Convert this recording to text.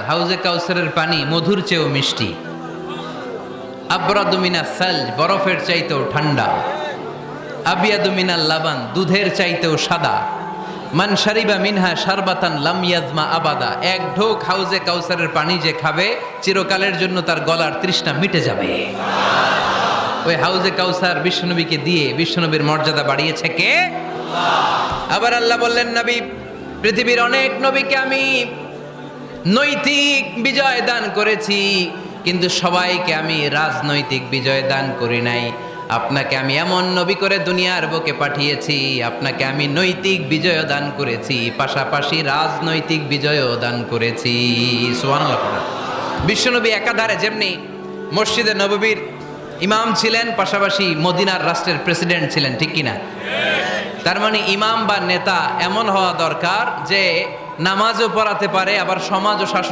হাউজে কাউসারের পানি মধুর চেয়েও মিষ্টি, আবরাদু মিনাস সালজ বরফের চাইতেও ঠান্ডা, আবিয়াদু মিনাল লাবান দুধের চাইতেও সাদা, মান শারিবা মিনহা শারবাতান লাম ইয়াজমা আবাদা, এক ঢোক হাউজে কাউসারের পানি যে খাবে চিরকালের জন্য তার গলার তৃষ্ণা মিটে যাবে। ওই হাউজে কাউসার বিশ্বনবীকে দিয়ে বিশ্বনবীর মর্যাদা বাড়িয়েছে কে? আবার আল্লাহ বললেন, নবী, পৃথিবীর অনেক নবীকে আমি নৈতিক বিজয় দান করেছি, কিন্তু সবাইকে আমি রাজনৈতিক বিজয় দান করি নাই। আপনাকে আমি এমন নবী করে দুনিয়ার বুকে পাঠিয়েছি, আপনাকে আমি নৈতিক বিজয় দান করেছি, পাশাপাশি রাজনৈতিক বিজয়ও দান করেছি। সুবহানাল্লাহ। বিশ্বনবী একাধারে যেমনি মসজিদে নববীর ইমাম ছিলেন, পাশাপাশি মদিনার রাষ্ট্রের প্রেসিডেন্ট ছিলেন, ঠিক কিনা? তার মানে ইমাম বা নেতা এমন হওয়া দরকার যে নামাজও পড়াতে পারে, আবার সমাজও শাসন